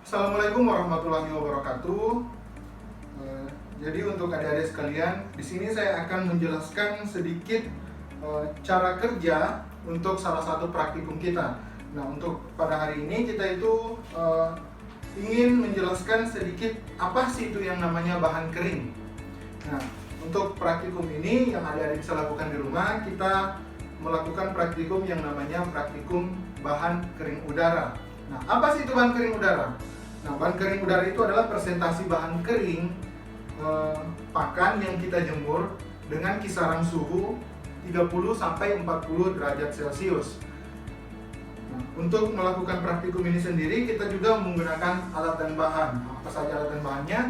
Assalamualaikum warahmatullahi wabarakatuh. Jadi untuk adik-adik sekalian, di sini saya akan menjelaskan sedikit cara kerja untuk salah satu praktikum kita. Nah, untuk pada hari ini kita itu ingin menjelaskan sedikit apa sih itu yang namanya bahan kering. Nah, untuk praktikum ini yang adik-adik bisa lakukan di rumah, kita melakukan praktikum yang namanya praktikum bahan kering udara. Nah, apa sih itu bahan kering udara? Nah, bahan kering udara itu adalah presentasi bahan kering pakan yang kita jemur dengan kisaran suhu 30-40 derajat Celcius. Nah, untuk melakukan praktikum ini sendiri, kita juga menggunakan alat dan bahan. Apa saja alat dan bahannya?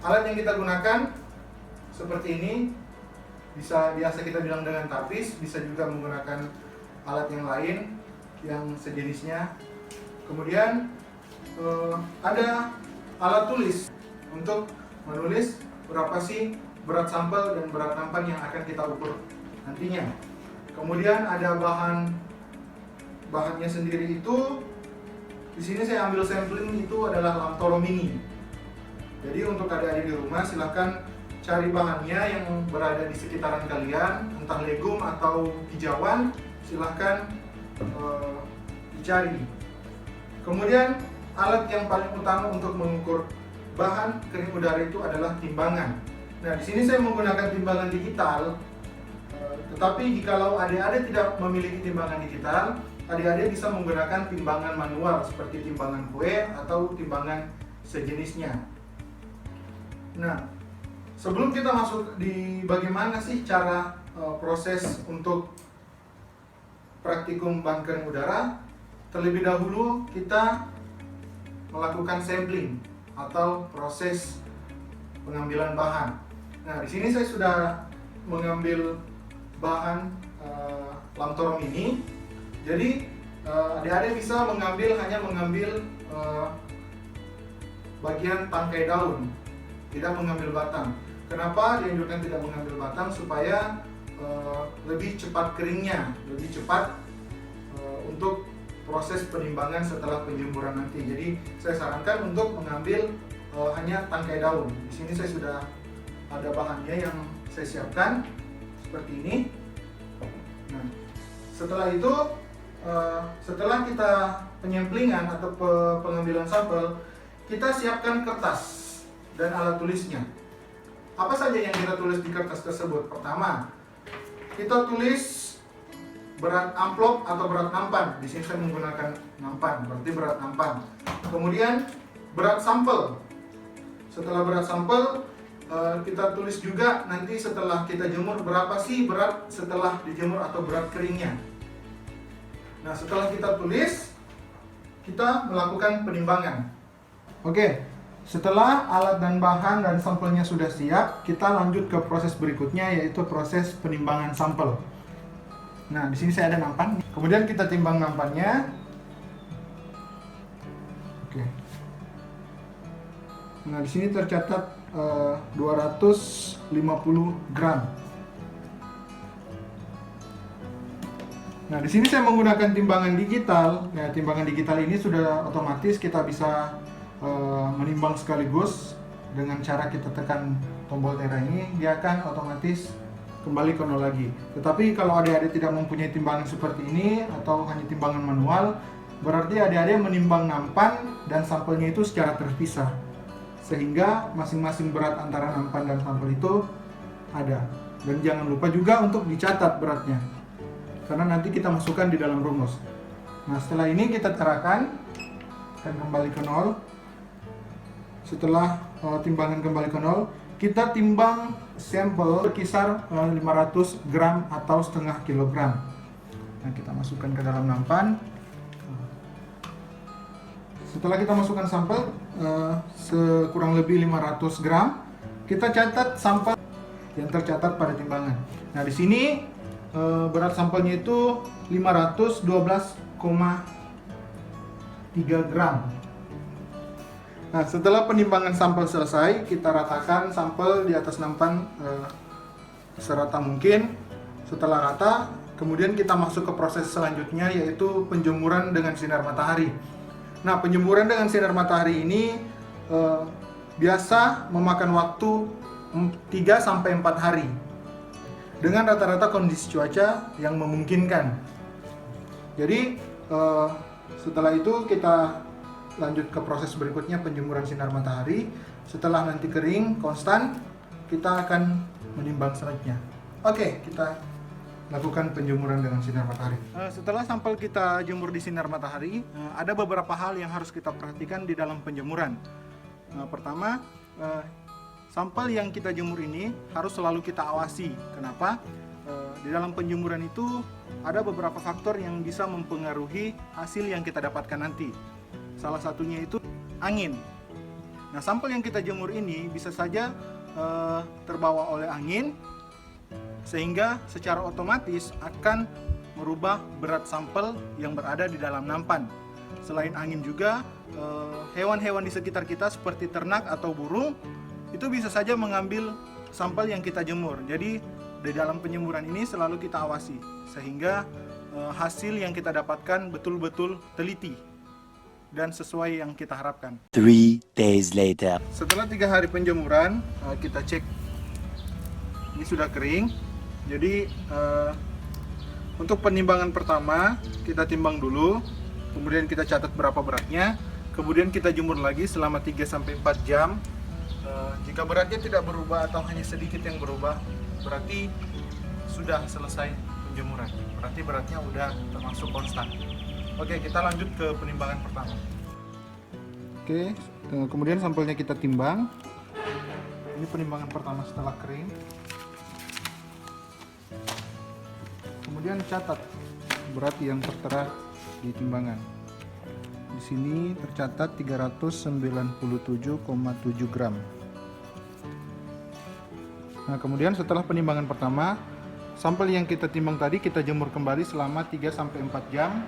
Alat yang kita gunakan seperti ini, biasa kita bilang dengan tapis, bisa juga menggunakan alat yang lain yang sejenisnya. Kemudian ada alat tulis untuk menulis berapa sih berat sampel dan berat nampan yang akan kita ukur nantinya. Kemudian ada bahannya sendiri itu, di sini saya ambil sampling itu adalah Lamtoro Mini. Jadi untuk adik-adik di rumah silahkan cari bahannya yang berada di sekitaran kalian, entah legum atau hijauan, silahkan dicari. Kemudian alat yang paling utama untuk mengukur bahan kering udara itu adalah timbangan. Nah, di sini saya menggunakan timbangan digital. Tetapi jikalau adik-adik tidak memiliki timbangan digital, adik-adik bisa menggunakan timbangan manual seperti timbangan kue atau timbangan sejenisnya. Nah, sebelum kita masuk di bagaimana sih cara proses untuk praktikum bahan kering udara, terlebih dahulu kita melakukan sampling atau proses pengambilan bahan. Nah, di sini saya sudah mengambil bahan Lamtoro Mini. Jadi adik-adik bisa hanya mengambil bagian tangkai daun, tidak mengambil batang. Kenapa dianjurkan tidak mengambil batang? Supaya lebih cepat keringnya, lebih cepat untuk proses penimbangan setelah penjemuran nanti. Jadi saya sarankan untuk mengambil hanya tangkai daun. Di sini saya sudah ada bahannya yang saya siapkan seperti ini. Nah, setelah itu setelah kita penyemplingan atau pengambilan sampel, kita siapkan kertas dan alat tulisnya. Apa saja yang kita tulis di kertas tersebut? Pertama, kita tulis berat amplop atau berat nampan. Di sini saya menggunakan nampan, berarti berat nampan. Kemudian berat sampel. Setelah berat sampel, kita tulis juga nanti setelah kita jemur berapa sih berat setelah dijemur atau berat keringnya. Nah, setelah kita tulis, kita melakukan penimbangan. Oke, setelah alat dan bahan dan sampelnya sudah siap, kita lanjut ke proses berikutnya, yaitu proses penimbangan sampel. Nah, di sini saya ada nampan. Kemudian kita timbang nampannya. Oke. Nah, di sini tercatat 250 gram. Nah, di sini saya menggunakan timbangan digital. Nah, timbangan digital ini sudah otomatis kita bisa menimbang sekaligus dengan cara kita tekan tombol tera ini, dia akan otomatis kembali ke nol lagi. Tetapi kalau adik-adik tidak mempunyai timbangan seperti ini atau hanya timbangan manual, berarti adik-adik menimbang nampan dan sampelnya itu secara terpisah, sehingga masing-masing berat antara nampan dan sampel itu ada. Dan jangan lupa juga untuk dicatat beratnya, karena nanti kita masukkan di dalam rumus. Nah, setelah ini kita terakan dan kembali ke nol. Setelah timbangan kembali ke nol, kita timbang sampel berkisar 500 gram atau setengah kilogram. Nah, kita masukkan ke dalam nampan. Setelah kita masukkan sampel sekurang lebih 500 gram, kita catat sampel yang tercatat pada timbangan. Nah, di sini berat sampelnya itu 512,3 gram. Nah, setelah penimbangan sampel selesai, kita ratakan sampel di atas nampan serata mungkin. Setelah rata, kemudian kita masuk ke proses selanjutnya, yaitu penjemuran dengan sinar matahari. Nah, penjemuran dengan sinar matahari ini biasa memakan waktu 3-4 hari dengan rata-rata kondisi cuaca yang memungkinkan. Jadi setelah itu kita lanjut ke proses berikutnya, penjemuran sinar matahari. Setelah nanti kering konstan, kita akan menimbang selanjutnya. Oke, kita lakukan penjemuran dengan sinar matahari. Setelah sampel kita jemur di sinar matahari, ada beberapa hal yang harus kita perhatikan di dalam penjemuran. Pertama, sampel yang kita jemur ini harus selalu kita awasi. Kenapa? Di dalam penjemuran itu ada beberapa faktor yang bisa mempengaruhi hasil yang kita dapatkan nanti. Salah satunya itu angin. Nah, sampel yang kita jemur ini bisa saja terbawa oleh angin, sehingga secara otomatis akan merubah berat sampel yang berada di dalam nampan. Selain angin juga, hewan-hewan di sekitar kita seperti ternak atau burung itu bisa saja mengambil sampel yang kita jemur. Jadi di dalam penjemuran ini selalu kita awasi sehingga hasil yang kita dapatkan betul-betul teliti dan sesuai yang kita harapkan. 3 days later. Setelah 3 hari penjemuran, kita cek ini sudah kering. Jadi untuk penimbangan pertama kita timbang dulu, kemudian kita catat berapa beratnya, kemudian kita jemur lagi selama 3-4 jam. Jika beratnya tidak berubah atau hanya sedikit yang berubah, berarti sudah selesai penjemuran. Berarti beratnya udah termasuk konstan. Oke, kita lanjut ke penimbangan pertama. Oke, kemudian sampelnya kita timbang. Ini penimbangan pertama setelah kering. Kemudian catat berat yang tertera di timbangan. Di sini tercatat 397,7 gram. Nah, kemudian setelah penimbangan pertama, sampel yang kita timbang tadi kita jemur kembali selama 3-4 jam.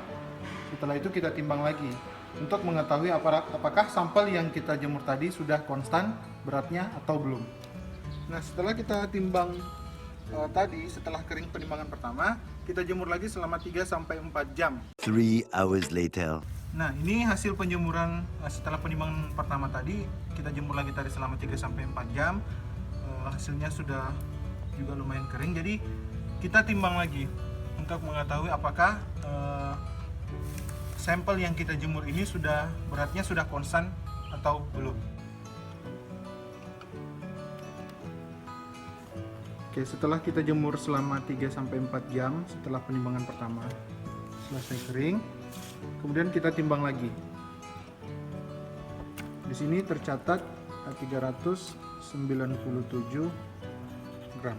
Setelah itu kita timbang lagi untuk mengetahui apakah sampel yang kita jemur tadi sudah konstan beratnya atau belum. Nah, setelah kita timbang tadi, setelah kering penimbangan pertama, kita jemur lagi selama 3-4 jam. 3 hours later. Nah, ini hasil penjemuran setelah penimbangan pertama tadi, kita jemur lagi tadi selama 3-4 jam. Hasilnya sudah juga lumayan kering, jadi kita timbang lagi untuk mengetahui apakah sampel yang kita jemur ini beratnya sudah konstan atau belum. Oke, setelah kita jemur selama 3-4 jam setelah penimbangan pertama selesai kering, kemudian kita timbang lagi. Di sini tercatat 397 gram.